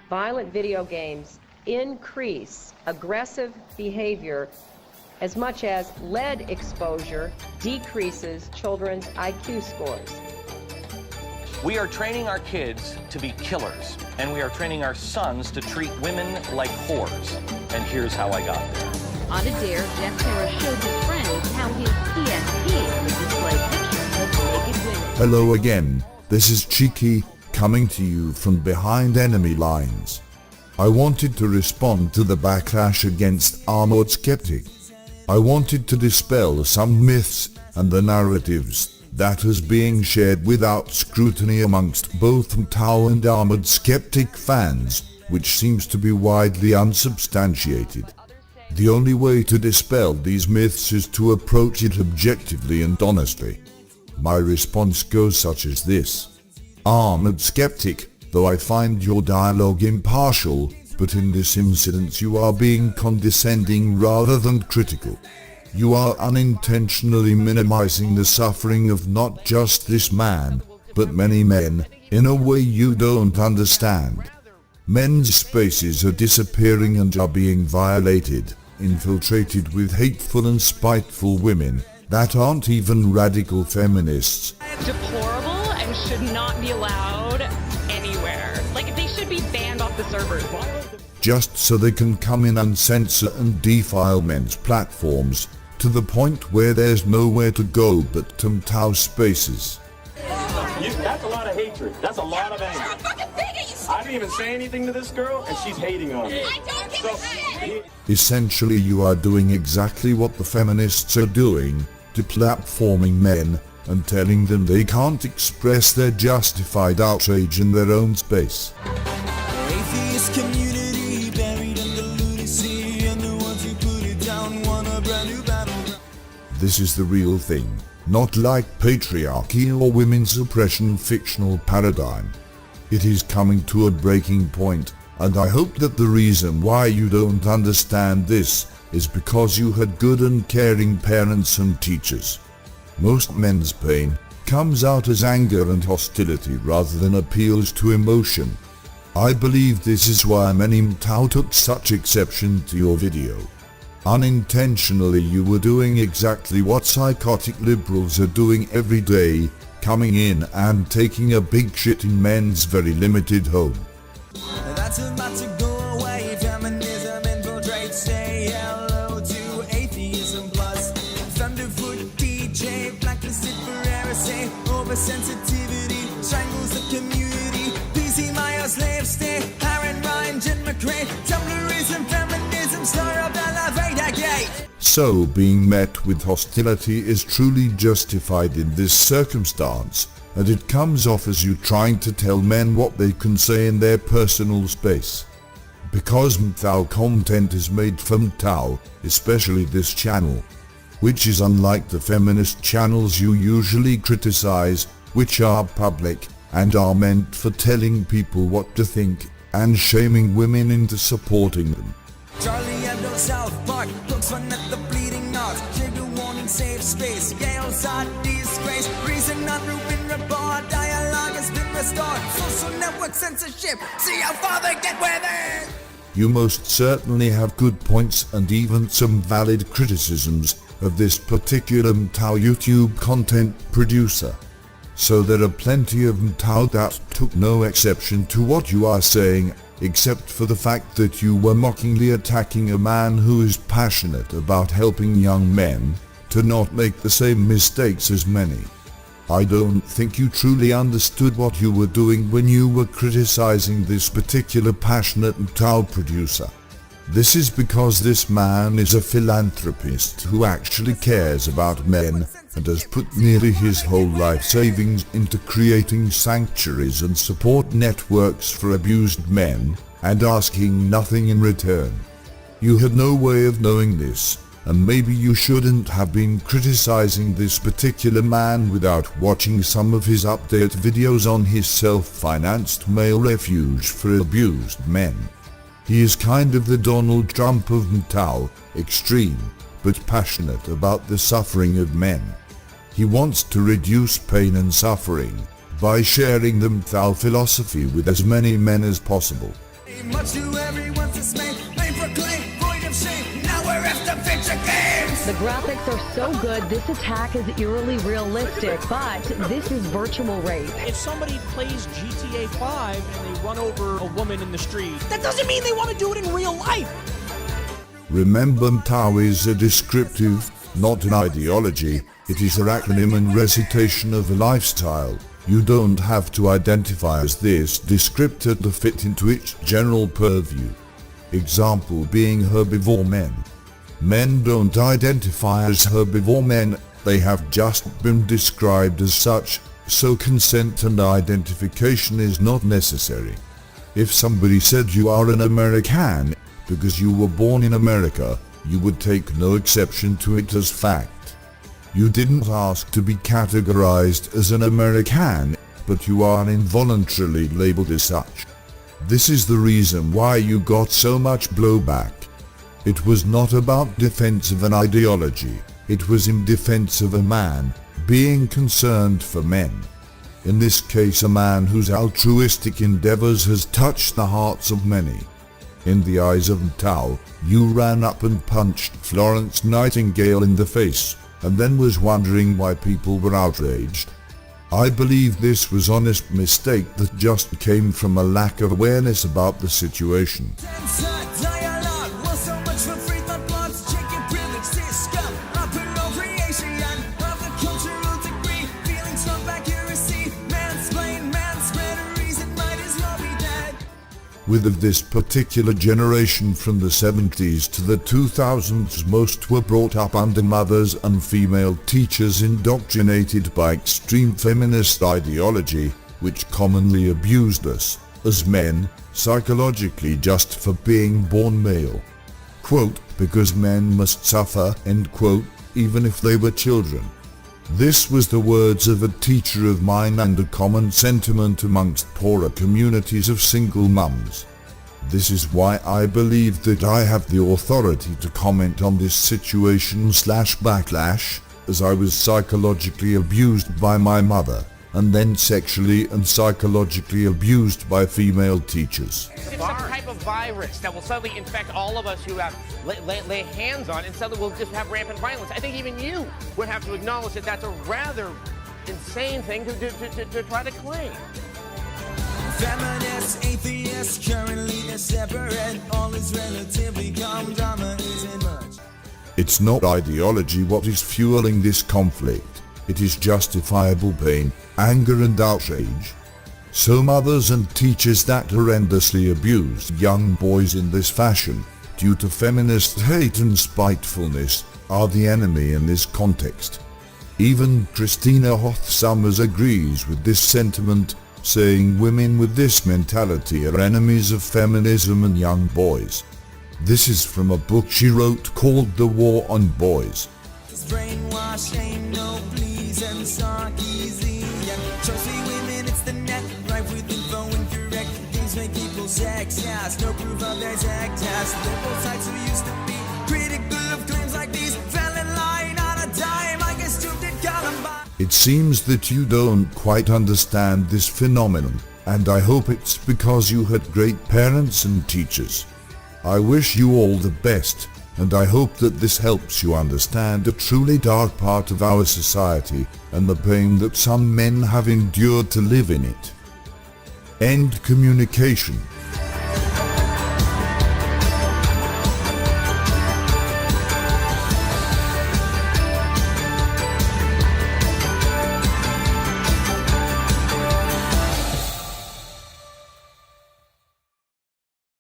violent video games increase aggressive behavior as much as lead exposure decreases children's IQ scores. We are training our kids to be killers, and we are training our sons to treat women like whores. And here's how I got there. On a dare, Jeff Terra showed his friends how his PSP would display pictures of naked women. Hello again, this is Cheeky, coming to you from behind enemy lines. I wanted to respond to the backlash against Armored Skeptic. I wanted to dispel some myths and the narratives that is being shared without scrutiny amongst both MGTOW and Armored Skeptic fans, which seems to be widely unsubstantiated. The only way to dispel these myths is to approach it objectively and honestly. My response goes such as this. Armored Skeptic, though I find your dialogue impartial, but in this incident you are being condescending rather than critical. You are unintentionally minimizing the suffering of not just this man, but many men, in a way you don't understand. Men's spaces are disappearing and are being violated, infiltrated with hateful and spiteful women that aren't even radical feminists. Deplorable and should not be allowed anywhere. Like, they should be banned off the servers. Just so they can come in and censor and defile men's platforms, to the point where there's nowhere to go but to MGTOW spaces. That's a lot of hatred. That's a lot of anger. I didn't even say anything to this girl, and she's hating on me. Essentially, you are doing exactly what the feminists are doing, deplatforming men and telling them they can't express their justified outrage in their own space. Atheist community buried under lunacy, and the ones who put it down want a brand new battleground. This is the real thing, not like patriarchy or women's oppression fictional paradigm. It is coming to a breaking point, and I hope that the reason why you don't understand this is because you had good and caring parents and teachers. Most men's pain comes out as anger and hostility rather than appeals to emotion. I believe this is why many MGTOW took such exception to your video. Unintentionally you were doing exactly what psychotic liberals are doing every day, coming in and taking a big shit in men's very limited home. That's about to go away. Feminism infiltrates. Say hello to atheism plus. Thunderfoot DJ, blacklisted for heresy. Oversensitivity strangles the community. PC Maya slave state. Aaron Ryan, Jen McRae. Tumblrism, feminism, star of elevator gate. So being met with hostility is truly justified in this circumstance, and it comes off as you trying to tell men what they can say in their personal space. Because MGTOW content is made for MGTOW, especially this channel, which is unlike the feminist channels you usually criticize, which are public and are meant for telling people what to think and shaming women into supporting them. Charlie Hebdo, South Park, looks fun at the bleeding heart. Trigger warning, safe space. Yale's hot disgrace. Reason not Rubin report. Dialogue has been restored. Social network censorship. See how far they get with it. You most certainly have good points and even some valid criticisms of this particular MGTOW YouTube content producer. So there are plenty of MGTOW that took no exception to what you are saying, except for the fact that you were mockingly attacking a man who is passionate about helping young men to not make the same mistakes as many. I don't think you truly understood what you were doing when you were criticizing this particular passionate MGTOW producer. This is because this man is a philanthropist who actually cares about men and has put nearly his whole life savings into creating sanctuaries and support networks for abused men and asking nothing in return. You had no way of knowing this, and maybe you shouldn't have been criticizing this particular man without watching some of his update videos on his self-financed male refuge for abused men. He is kind of the Donald Trump of MGTOW, extreme, but passionate about the suffering of men. He wants to reduce pain and suffering by sharing the MGTOW philosophy with as many men as possible. Much to everyone's dismay, they proclaim void of shame. Now we're after picture games. The graphics are so good, this attack is eerily realistic, but this is virtual rape. If somebody plays GTA 5 and they run over a woman in the street, that doesn't mean they want to do it in real life. Remember, Tao is a descriptive, not an ideology. It is an acronym and recitation of a lifestyle. You don't have to identify as this descriptor to fit into its general purview. Example being herbivore men. Men don't identify as herbivore men, they have just been described as such, so consent and identification is not necessary. If somebody said you are an American because you were born in America, you would take no exception to it as fact. You didn't ask to be categorized as an American, but you are involuntarily labeled as such. This is the reason why you got so much blowback. It was not about defense of an ideology, it was in defense of a man, being concerned for men. In this case, a man whose altruistic endeavors has touched the hearts of many. In the eyes of Tao, you ran up and punched Florence Nightingale in the face, and then was wondering why people were outraged. I believe this was honest mistake that just came from a lack of awareness about the situation. With this particular generation from the 70s to the 2000s, most were brought up under mothers and female teachers indoctrinated by extreme feminist ideology, which commonly abused us, as men, psychologically just for being born male. Quote, because men must suffer, end quote, even if they were children. This was the words of a teacher of mine and a common sentiment amongst poorer communities of single mums. This is why I believe that I have the authority to comment on this situation / backlash, as I was psychologically abused by my mother, and then sexually and psychologically abused by female teachers. It's some type of virus that will suddenly infect all of us who have lay hands on, and suddenly we'll just have rampant violence. I think even you would have to acknowledge that that's a rather insane thing to try to claim. Feminists, atheists, currently they're separate. All is relatively calm, drama isn't much. It's not ideology what is fueling this conflict. It is justifiable pain, anger and outrage. So mothers and teachers that horrendously abused young boys in this fashion, due to feminist hate and spitefulness, are the enemy in this context. Even Christina Hoth Sommers agrees with this sentiment, saying women with this mentality are enemies of feminism and young boys. This is from a book she wrote called The War on Boys. Brainwash ain't no please and sarcasm. Trophy women, it's the net, right with info incorrect. Things make people sex, yes, no proof of their sex, yes. Liberal sites who used to be critical of claims like these fell in line on a dime, I guess you did Columbine. It seems that you don't quite understand this phenomenon, and I hope it's because you had great parents and teachers. I wish you all the best, and I hope that this helps you understand a truly dark part of our society and the pain that some men have endured to live in it. End communication.